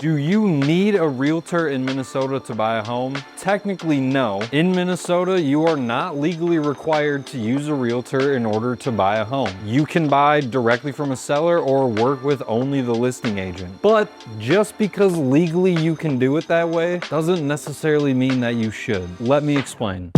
Do you need a realtor in Minnesota to buy a home? Technically, no. In Minnesota, you are not legally required to use a realtor in order to buy a home. You can buy directly from a seller or work with only the listing agent. But just because legally you can do it that way doesn't necessarily mean that you should. Let me explain.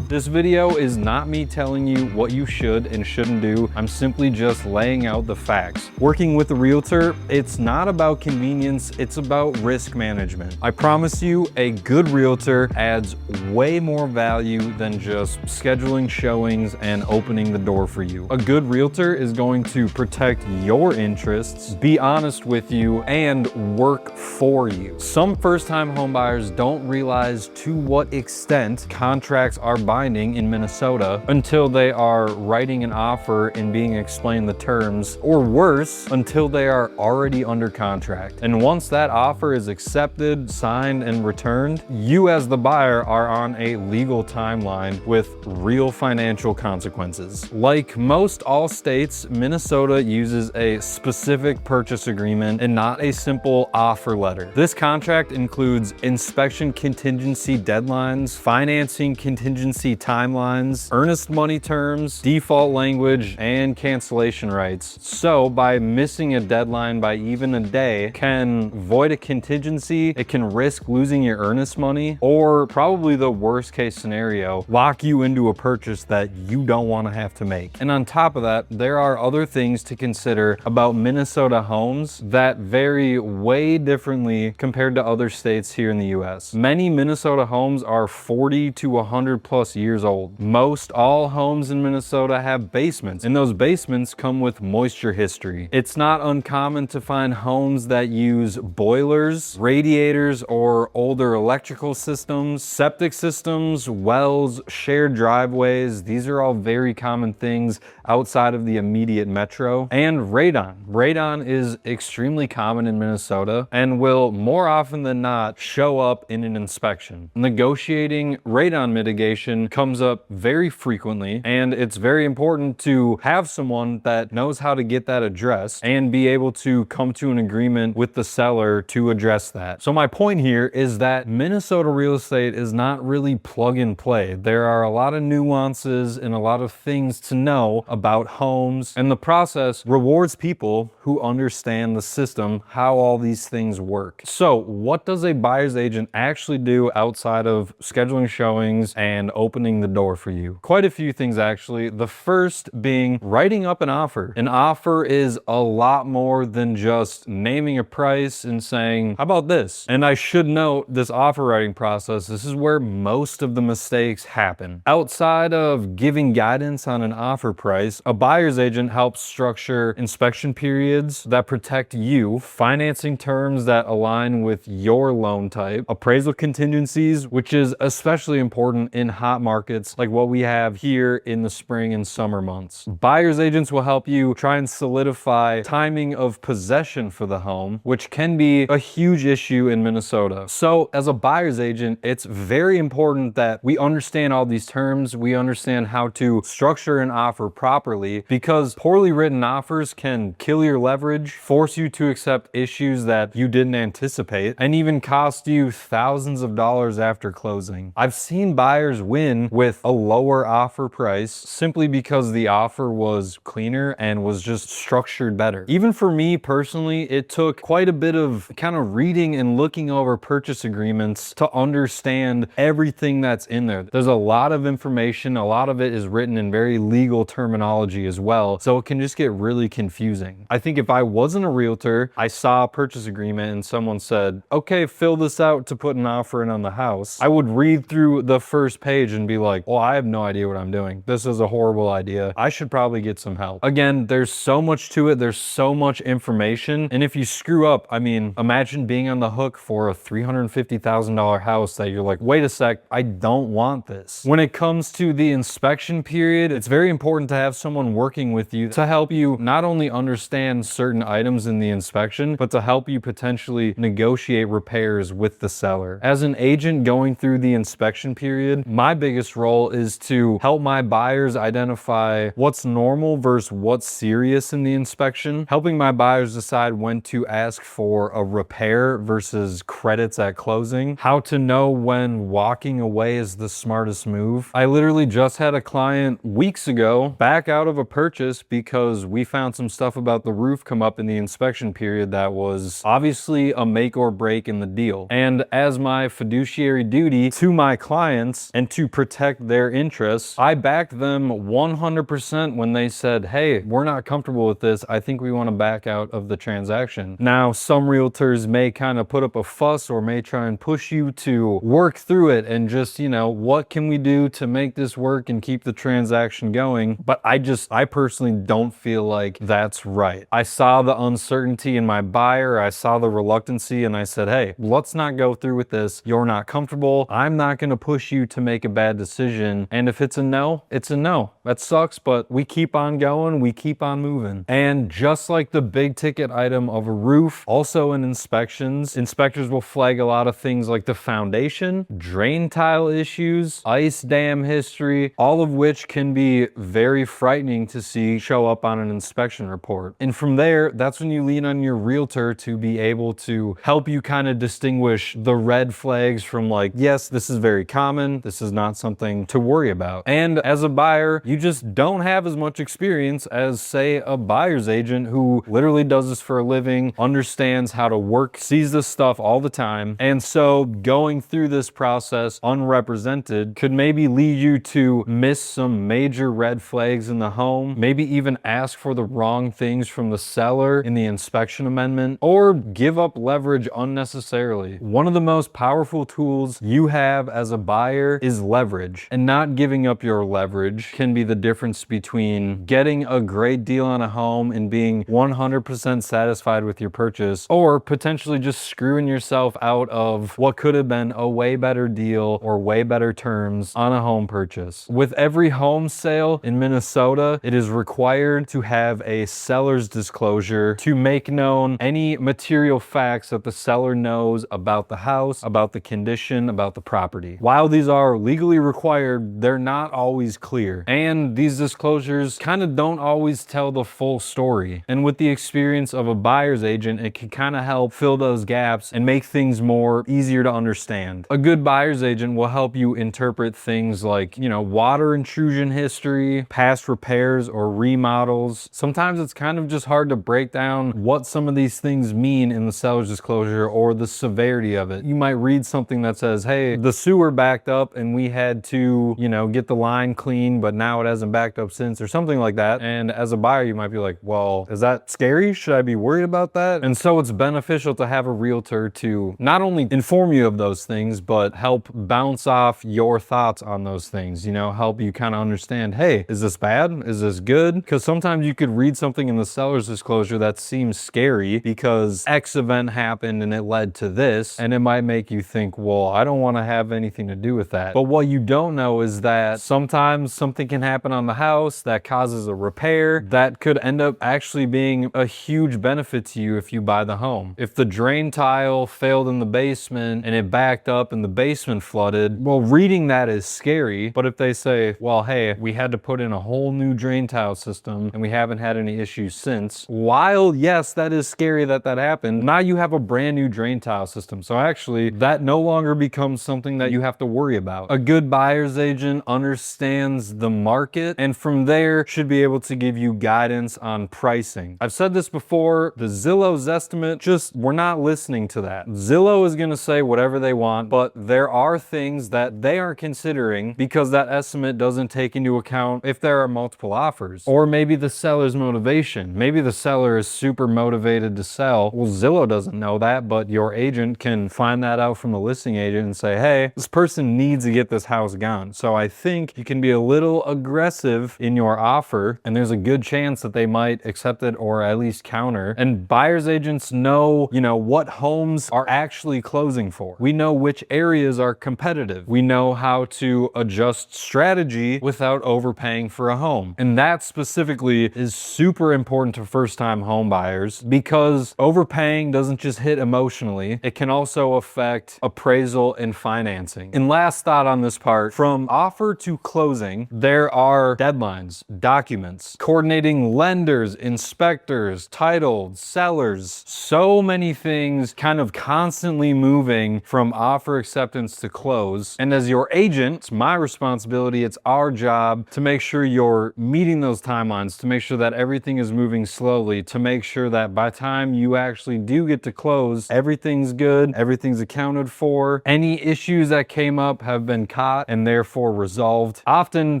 This video is not me telling you what you should and shouldn't do. I'm simply just laying out the facts. Working with a realtor, it's not about convenience, it's about risk management. I promise you, a good realtor adds way more value than just scheduling showings and opening the door for you. A good realtor is going to protect your interests, be honest with you, and work for you. Some first-time homebuyers don't realize to what extent contracts are binding in Minnesota until they are writing an offer and being explained the terms, or worse, until they are already under contract. And once that offer is accepted, signed, and returned, you as the buyer are on a legal timeline with real financial consequences. Like most all states, Minnesota uses a specific purchase agreement and not a simple offer letter. This contract includes inspection contingency deadlines, financing contingency timelines, earnest money terms, default language, and cancellation rights. So by missing a deadline by even a day can void a contingency, it can risk losing your earnest money, or probably the worst case scenario, lock you into a purchase that you don't want to have to make. And on top of that, there are other things to consider about Minnesota homes that vary way differently compared to other states here in the US. Many Minnesota homes are 40 to 100 plus years old. Most all homes in Minnesota have basements, and those basements come with moisture history. It's not uncommon to find homes that use boilers, radiators, or older electrical systems, septic systems, wells, shared driveways. These are all very common things outside of the immediate metro. And radon. Radon is extremely common in Minnesota and will more often than not show up in an inspection. Negotiating radon mitigation comes up very frequently, and it's very important to have someone that knows how to get that addressed and be able to come to an agreement with the seller to address that. So my point here is that Minnesota real estate is not really plug and play. There are a lot of nuances and a lot of things to know about homes, and the process rewards people who understand the system, how all these things work. So what does a buyer's agent actually do outside of scheduling showings and opening the door for you? Quite a few things, actually. The first being writing up an offer. An offer is a lot more than just naming a price and saying, how about this? And I should note, this offer writing process, this is where most of the mistakes happen. Outside of giving guidance on an offer price, a buyer's agent helps structure inspection periods that protect you, financing terms that align with your loan type, appraisal contingencies, which is especially important in hot markets like what we have here in the spring and summer months. Buyer's agents will help you try and solidify timing of possession for the home, which can be a huge issue in Minnesota. So as a buyer's agent, it's very important that we understand all these terms, we understand how to structure an offer properly, because poorly written offers can kill your leverage, force you to accept issues that you didn't anticipate, and even cost you thousands of dollars after closing. I've seen buyers win with a lower offer price simply because the offer was cleaner and was just structured better. Even for me personally, it took quite a bit of kind of reading and looking over purchase agreements to understand everything that's in there. There's a lot of information, a lot of it is written in very legal terminology as well, so it can just get really confusing. I think if I wasn't a realtor, I saw a purchase agreement and someone said, okay, fill this out to put an offer in on the house, I would read through the first page and be like, well, I have no idea what I'm doing. This is a horrible idea. I should probably get some help. Again, there's so much to it. There's so much information. And if you screw up, I mean, imagine being on the hook for a $350,000 house that you're like, wait a sec, I don't want this. When it comes to the inspection period, it's very important to have someone working with you to help you not only understand certain items in the inspection, but to help you potentially negotiate repairs with the seller. As an agent going through the inspection period, my biggest biggest role is to help my buyers identify what's normal versus what's serious in the inspection, helping my buyers decide when to ask for a repair versus credits at closing, how to know when walking away is the smartest move. I literally just had a client weeks ago back out of a purchase because we found some stuff about the roof come up in the inspection period that was obviously a make or break in the deal. And as my fiduciary duty to my clients and to protect their interests, I backed them 100% when they said, hey, we're not comfortable with this. I think we want to back out of the transaction. Now, some realtors may kind of put up a fuss or may try and push you to work through it and just, what can we do to make this work and keep the transaction going? But I personally don't feel like that's right. I saw the uncertainty in my buyer. I saw the reluctancy and I said, hey, let's not go through with this. You're not comfortable. I'm not going to push you to make a bad decision. And if it's a no, it's a no. That sucks, but we keep on going. We keep on moving. And just like the big ticket item of a roof, also in inspections, inspectors will flag a lot of things like the foundation, drain tile issues, ice dam history, all of which can be very frightening to see show up on an inspection report. And from there, that's when you lean on your realtor to be able to help you kind of distinguish the red flags from like, yes, this is very common. This is not something to worry about. And as a buyer, you just don't have as much experience as, say, a buyer's agent who literally does this for a living, understands how to work, sees this stuff all the time. And so going through this process unrepresented could maybe lead you to miss some major red flags in the home, maybe even ask for the wrong things from the seller in the inspection amendment, or give up leverage unnecessarily. One of the most powerful tools you have as a buyer is leverage, and not giving up your leverage can be the difference between getting a great deal on a home and being 100% satisfied with your purchase, or potentially just screwing yourself out of what could have been a way better deal or way better terms on a home purchase. With every home sale in Minnesota, it is required to have a seller's disclosure to make known any material facts that the seller knows about the house, about the condition, about the property. While these are legally required, they're not always clear. And these disclosures kind of don't always tell the full story. And with the experience of a buyer's agent, it can kind of help fill those gaps and make things more easier to understand. A good buyer's agent will help you interpret things like, water intrusion history, past repairs or remodels. Sometimes it's kind of just hard to break down what some of these things mean in the seller's disclosure or the severity of it. You might read something that says, hey, the sewer backed up and we had to, get the line clean, but now it hasn't backed up since, or something like that. And as a buyer, you might be like, well, is that scary? Should I be worried about that? And so it's beneficial to have a realtor to not only inform you of those things, but help bounce off your thoughts on those things, help you kind of understand, hey, is this bad? Is this good? Because sometimes you could read something in the seller's disclosure that seems scary because X event happened and it led to this, and it might make you think, well, I don't want to have anything to do with that. But what you don't know is that sometimes something can happen on the house that causes a repair that could end up actually being a huge benefit to you if you buy the home. If the drain tile failed in the basement and it backed up and the basement flooded, well, reading that is scary. But if they say, well, hey, we had to put in a whole new drain tile system and we haven't had any issues since, while yes, that is scary that happened, now you have a brand new drain tile system. So actually that no longer becomes something that you have to worry about. A good buyer's agent understands the market and from there should be able to give you guidance on pricing. I've said this before, the Zillow's estimate, we're not listening to that. Zillow is going to say whatever they want, but there are things that they aren't considering because that estimate doesn't take into account if there are multiple offers, or maybe the seller's motivation. Maybe the seller is super motivated to sell. Well, Zillow doesn't know that, but your agent can find that out from the listing agent and say, hey, this person needs to get this house gone. So I think you can be a little aggressive in your offer, and there's a good chance that they might accept it or at least counter. And buyer's agents know, what homes are actually closing for. We know which areas are competitive. We know how to adjust strategy without overpaying for a home. And that specifically is super important to first-time home buyers because overpaying doesn't just hit emotionally, it can also affect appraisal and financing. And last thought on this most part, from offer to closing, there are deadlines, documents, coordinating lenders, inspectors, title, sellers, so many things kind of constantly moving from offer acceptance to close. And as your agent, it's my responsibility, it's our job to make sure you're meeting those timelines, to make sure that everything is moving slowly, to make sure that by the time you actually do get to close, everything's good, everything's accounted for. Any issues that came up have been caught and therefore resolved. Often,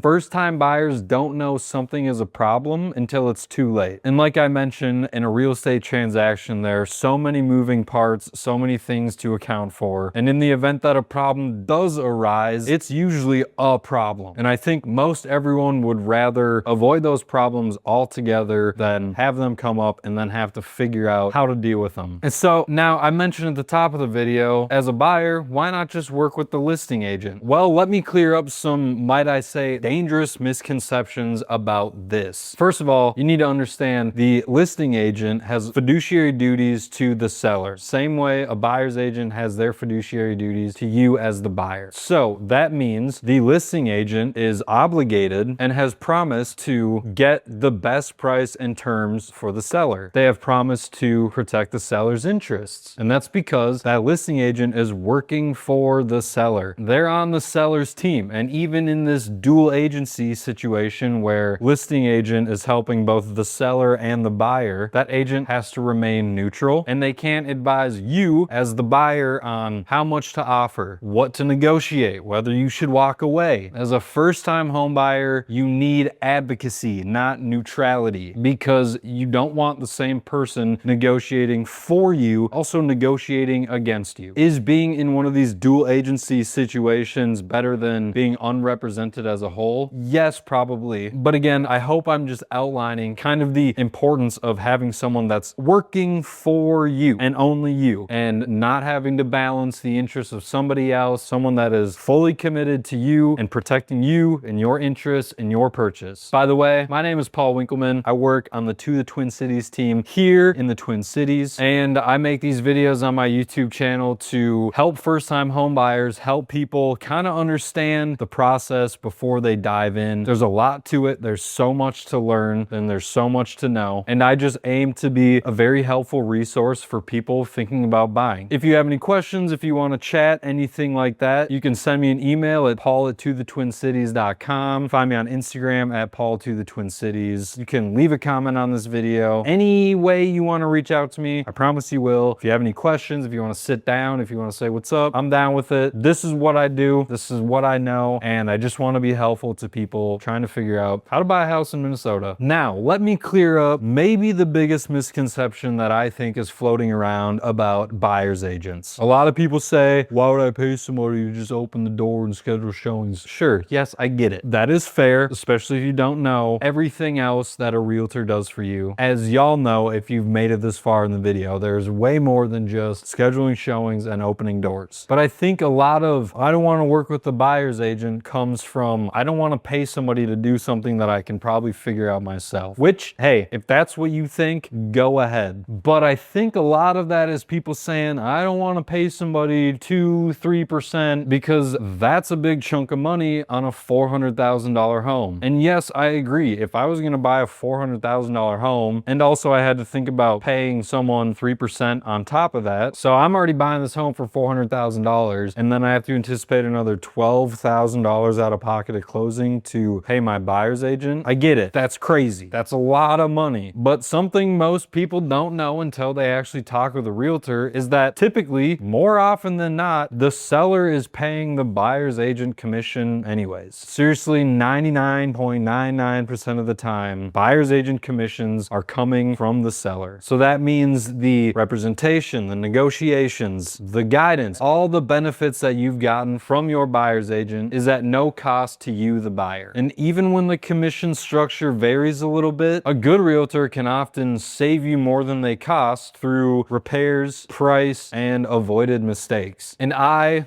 first-time buyers don't know something is a problem until it's too late. And like I mentioned, in a real estate transaction, there are so many moving parts, so many things to account for. And in the event that a problem does arise, it's usually a problem. And I think most everyone would rather avoid those problems altogether than have them come up and then have to figure out how to deal with them. And so now I mentioned at the top of the video, as a buyer, why not just work with the listing agent? Well, let me clear up some, might I say, dangerous misconceptions about this. First of all, you need to understand the listing agent has fiduciary duties to the seller. Same way a buyer's agent has their fiduciary duties to you as the buyer. So that means the listing agent is obligated and has promised to get the best price and terms for the seller. They have promised to protect the seller's interests. And that's because that listing agent is working for the seller. They're on the seller's team. And even in this dual agency situation where listing agent is helping both the seller and the buyer, that agent has to remain neutral and they can't advise you as the buyer on how much to offer, what to negotiate, whether you should walk away. As a first-time home buyer, you need advocacy, not neutrality, because you don't want the same person negotiating for you also negotiating against you. Is being in one of these dual agency situations better than being unrepresented as a whole? Yes, probably. But again, I hope I'm just outlining kind of the importance of having someone that's working for you and only you, and not having to balance the interests of somebody else, someone that is fully committed to you and protecting you and your interests and your purchase. By the way, my name is Paul Winkleman. I work on the To the Twin Cities team here in the Twin Cities, and I make these videos on my YouTube channel to help first-time home buyers, help people kind of understand the process before they dive in. There's a lot to it. There's so much to learn and there's so much to know. And I just aim to be a very helpful resource for people thinking about buying. If you have any questions, if you want to chat, anything like that, you can send me an email at paul@tothetwincities.com. Find me on Instagram at paul2thetwincities. You can leave a comment on this video. Any way you want to reach out to me, I promise you will. If you have any questions, if you want to sit down, if you want to say what's up, I'm down with it. This is what I do. This is what I know. And I just want to be helpful to people trying to figure out how to buy a house in Minnesota. Now, let me clear up maybe the biggest misconception that I think is floating around about buyer's agents. A lot of people say, why would I pay somebody to just open the door and schedule showings? Sure, yes, I get it. That is fair, especially if you don't know everything else that a realtor does for you. As y'all know, if you've made it this far in the video, there's way more than just scheduling showings and opening doors. But I think a lot of, I don't want to work with the buyer's agent comes from, I don't want to pay somebody to do something that I can probably figure out myself. Which, hey, if that's what you think, go ahead. But I think a lot of that is people saying, I don't want to pay somebody 2-3% because that's a big chunk of money on a $400,000 home. And yes, I agree. If I was going to buy a $400,000 home, and also I had to think about paying someone 3% on top of that, so I'm already buying this home for $400,000, and then I have to anticipate another $12,000 out of pocket at closing to pay my buyer's agent. I get it. That's crazy. That's a lot of money. But something most people don't know until they actually talk with a realtor is that typically, more often than not, the seller is paying the buyer's agent commission anyways. Seriously, 99.99% of the time, buyer's agent commissions are coming from the seller. So that means the representation, the negotiations, the guidance, all the benefits that you've gotten from your buyer's agent is at no cost to you, the buyer. And even when the commission structure varies a little bit, a good realtor can often save you more than they cost through repairs, price, and avoided mistakes. And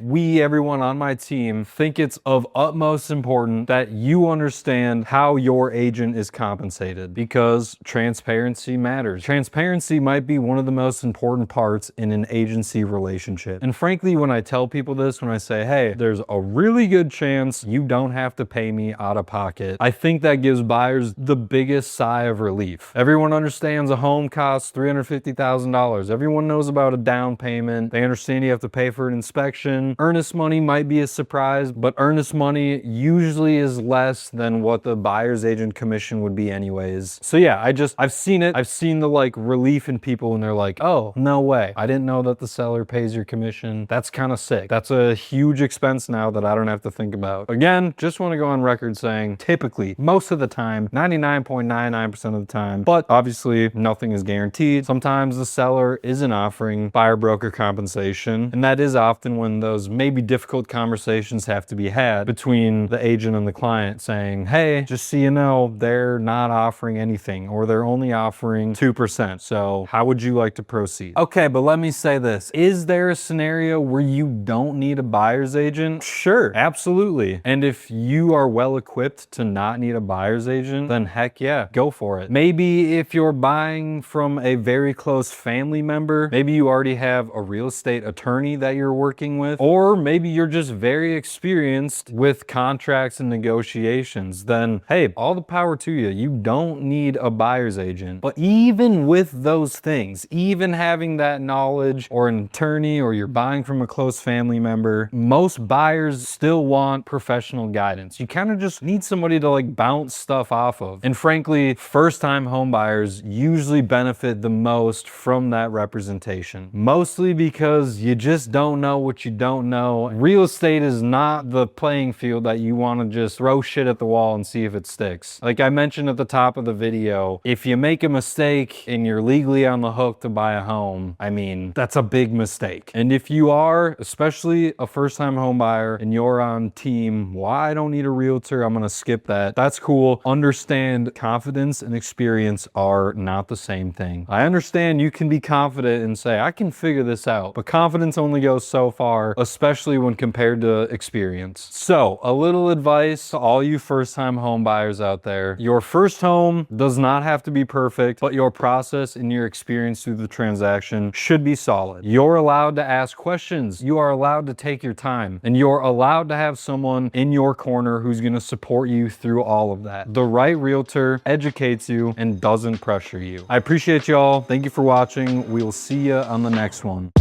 we, everyone on my team, think it's of utmost importance that you understand how your agent is compensated, because transparency matters. Transparency might be one of the most important parts in an agency relationship. And frankly, when I tell people this, when I say, hey, there's a really good chance you don't have to pay me out of pocket. I think that gives buyers the biggest sigh of relief. Everyone understands a home costs $350,000. Everyone knows about a down payment. They understand you have to pay for an inspection. Earnest money might be a surprise, but earnest money usually is less than what the buyer's agent commission would be anyways. So yeah, I've seen it. I've seen the like relief in people when they're like, oh, no way. I didn't know that the seller pays your commission. That's kind of sick. That's a huge expense now that I don't have to think about. Again, just want to go on record saying typically, most of the time, 99.99% of the time, but obviously nothing is guaranteed. Sometimes the seller isn't offering buyer broker compensation, and that is often when those maybe difficult conversations have to be had between the agent and the client saying, hey, just so you know, they're not offering anything, or they're only offering 2%. So how would you like to proceed? Okay, but let me say this. Is there a scenario where you don't need a buyer's agent? Sure, absolutely. And if you are well equipped to not need a buyer's agent, then heck yeah, go for it. Maybe if you're buying from a very close family member, maybe you already have a real estate attorney that you're working with, or maybe you're just very experienced with contracts and negotiations, then hey, all the power to you. You don't need a buyer's agent. But even with those things, even having that knowledge or an attorney, or you're buying from a close family member, most buyers still want professional guidance. You kind of just need somebody to like bounce stuff off of. And frankly, first-time home buyers usually benefit the most from that representation. Mostly because you just don't know what you don't know. Real estate is not the playing field that you want to just throw shit at the wall and see if it sticks. Like I mentioned at the top of the video, if you make a mistake and you're legally on the hook to buy a home, I mean, that's a big mistake. And if you are, especially a first-time home buyer, and you're on team, well, I don't need a realtor, I'm gonna skip that. That's cool. Understand confidence and experience are not the same thing. I understand you can be confident and say, I can figure this out, but confidence only goes so far, especially when compared to experience. So a little advice to all you first-time home buyers out there. Your first home does not have to be perfect, but your process and your experience through the transaction should be solid. You're allowed to ask questions. You are allowed to take your time, and you're allowed to have someone in your corner who's going to support you through all of that. The right realtor educates you and doesn't pressure you. I appreciate y'all. Thank you for watching. We will see you on the next one.